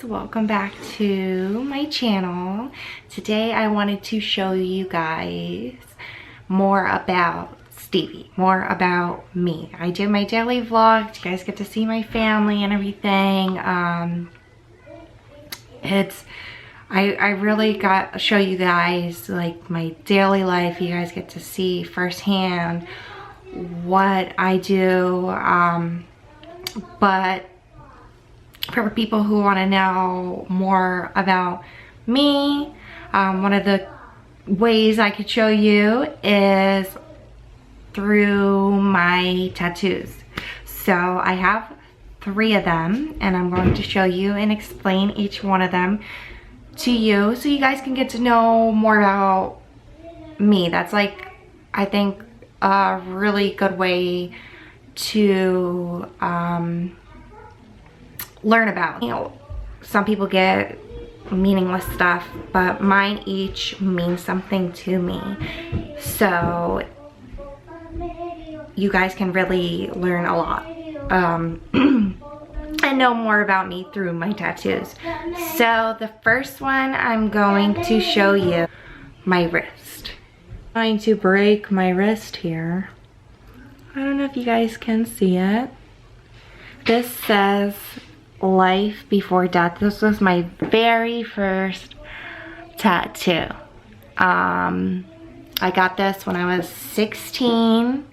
welcome back to my channel. Today I wanted to show you guys more about Stevie, more about me. I do my daily vlogs. You guys get to see my family and everything. I really got to show you guys like my daily life. You guys get to see firsthand what I do. But for people who want to know more about me, one of the ways I could show you is through my tattoos. So I have 3 of them, and I'm going to show you and explain each one of them to you so you guys can get to know more about me. That's like, I think, a really good way to learn about. You know, some people get meaningless stuff, but mine each means something to me. So you guys can really learn a lot and know more about me through my tattoos. So the first one I'm going to show you, my wrist. I'm going to break my wrist here. I don't know if you guys can see it. This says life before death. This was my very first tattoo. I got this when I was 16,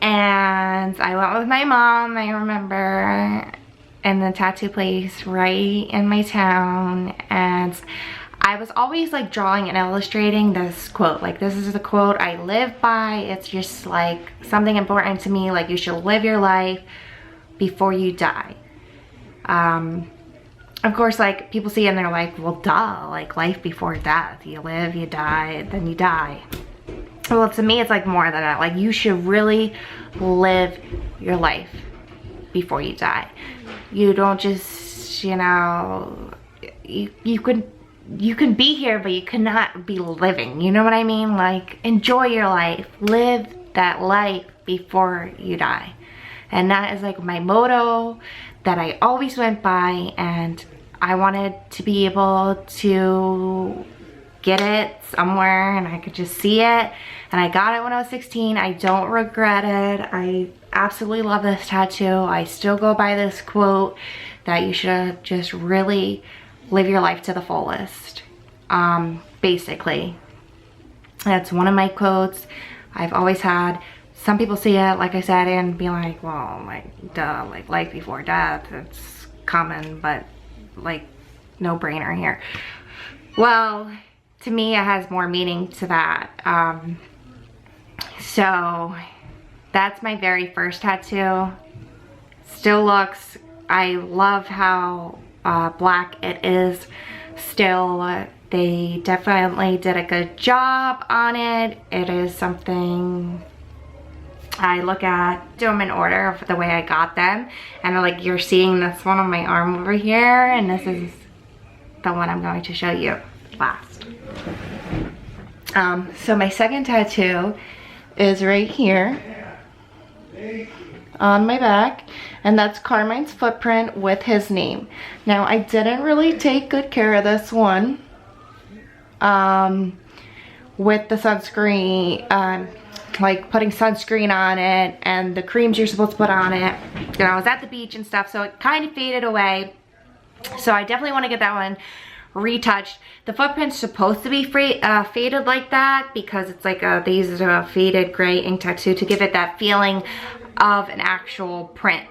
and I went with my mom, I remember, in the tattoo place right in my town, and I was always like drawing and illustrating this quote. Like, this is the quote I live by. It's just like something important to me, like you should live your life before you die. Of course, like, people see it and they're like, well, duh, like life before death. You live, you die, then you die. Well, to me, it's like more than that. Like, you should really live your life before you die. You don't just, you know, you can be here, but you cannot be living. You know what I mean? Like, enjoy your life. Live that life before you die. And that is like my motto that I always went by, and I wanted to be able to get it somewhere and I could just see it. And I got it when I was 16. I don't regret it. I absolutely love this tattoo. I still go by this quote that you should just really live your life to the fullest. Basically, that's one of my quotes I've always had. Some people see it, like I said, and be like, well, like, duh, like life before death, it's common, but like, no brainer here. Well, to me, it has more meaning to that. So that's my very first tattoo. Still looks, I love how black it is still. They definitely did a good job on it. It is something I look at, do them in order of the way I got them. And like, you're seeing this one on my arm over here, and this is the one I'm going to show you last. So my second tattoo is right here on my back, and that's Carmine's footprint with his name. Now, I didn't really take good care of this one with the sunscreen, like putting sunscreen on it and the creams you're supposed to put on it. You know, I was at the beach and stuff, so it kind of faded away. So I definitely want to get that one retouched. The footprint's supposed to be faded like that because it's like they use a faded gray ink tattoo to give it that feeling of an actual print.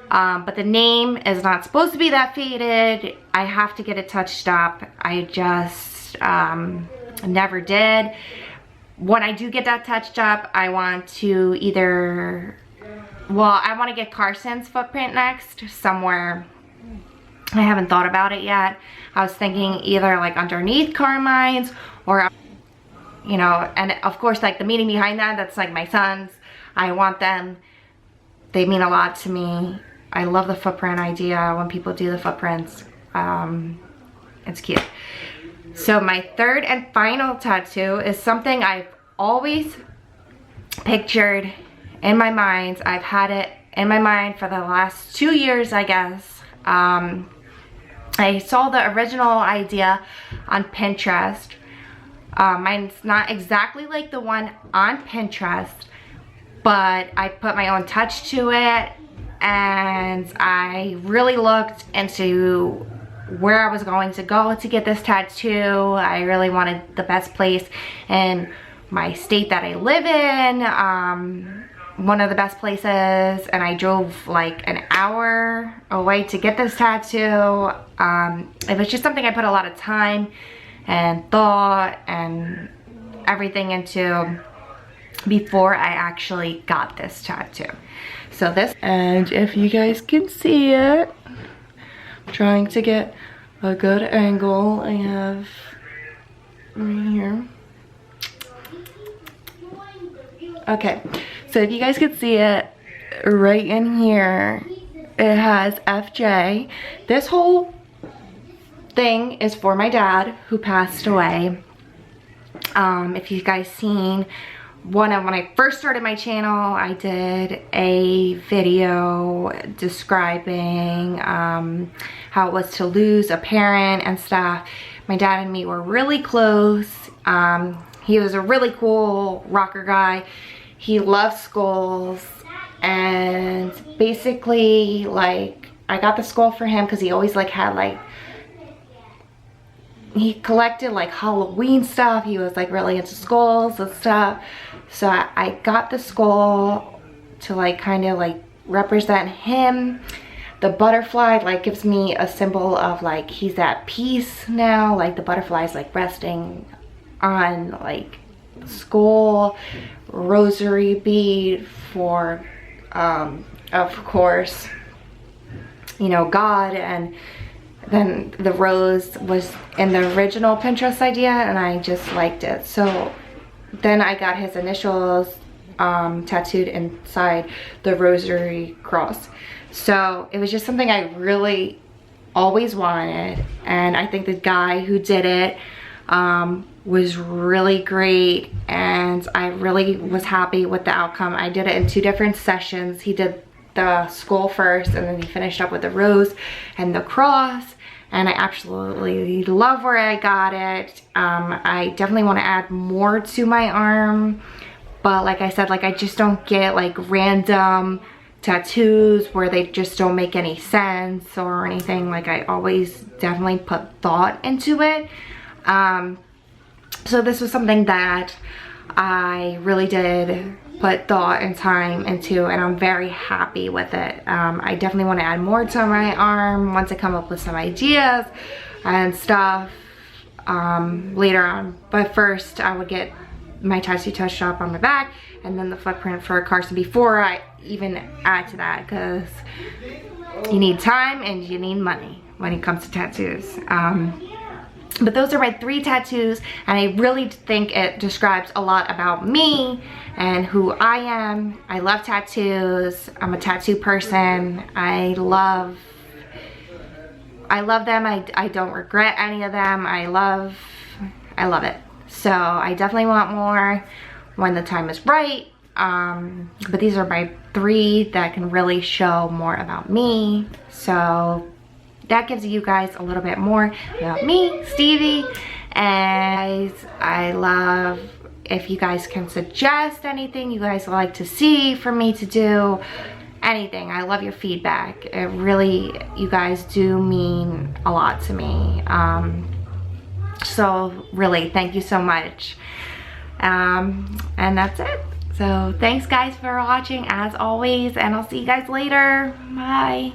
But the name is not supposed to be that faded. I have to get it touched up. I just never did. When I do get that touched up, I want to either, well, I want to get Carson's footprint next, somewhere. I haven't thought about it yet. I was thinking either like underneath Carmine's or, you know, and of course, like the meaning behind that, that's like my sons. I want them. They mean a lot to me. I love the footprint idea when people do the footprints. It's cute. So my third and final tattoo is something I've always pictured in my mind. I've had it in my mind for the last 2 years, I guess. I saw the original idea on Pinterest. Mine's not exactly like the one on Pinterest, but I put my own touch to it, and I really looked into where I was going to go to get this tattoo. I really wanted the best place in my state that I live in, one of the best places, and I drove like an hour away to get this tattoo. It was just something I put a lot of time and thought and everything into before I actually got this tattoo. So this, and if you guys can see it, I'm trying to get a good angle. I have right here. Okay, so if you guys can see it right in here, it has FJ. This whole thing is for my dad who passed away. If you guys seen when I first started my channel, I did a video describing how it was to lose a parent and stuff. My dad and me were really close. He was a really cool rocker guy. He loved skulls, and basically like I got the skull for him because he always like had like, he collected like Halloween stuff. He was like really into skulls and stuff. So I got the skull to like kind of like represent him. The butterfly like gives me a symbol of like he's at peace now. Like the butterfly is like resting on like the skull. Rosary bead for of course, you know, God. And then the rose was in the original Pinterest idea, and I just liked it. So then I got his initials tattooed inside the rosary cross. So it was just something I really always wanted, and I think the guy who did it was really great, and I really was happy with the outcome. I did it in 2 different sessions. He did the skull first, and then he finished up with the rose and the cross, and I absolutely love where I got it. I definitely want to add more to my arm, but like I said, like I just don't get like random tattoos where they just don't make any sense or anything. Like I always definitely put thought into it. So this was something that I really did put thought and time into, and I'm very happy with it. I definitely want to add more to my arm once I come up with some ideas and stuff later on. But first I would get my tattoo touched up on my back, and then the footprint for Carson before I even add to that, because you need time and you need money when it comes to tattoos. But those are my 3 tattoos, and I really think it describes a lot about me and who I am. I love tattoos. I'm a tattoo person. I love them. I don't regret any of them. I love it. So I definitely want more when the time is right. But these are my 3 that can really show more about me. So that gives you guys a little bit more about me, Stevie. And I love if you guys can suggest anything you guys like to see for me to do, anything. I love your feedback. It really, you guys do mean a lot to me. So really, thank you so much. And that's it. So thanks guys for watching as always, and I'll see you guys later. Bye.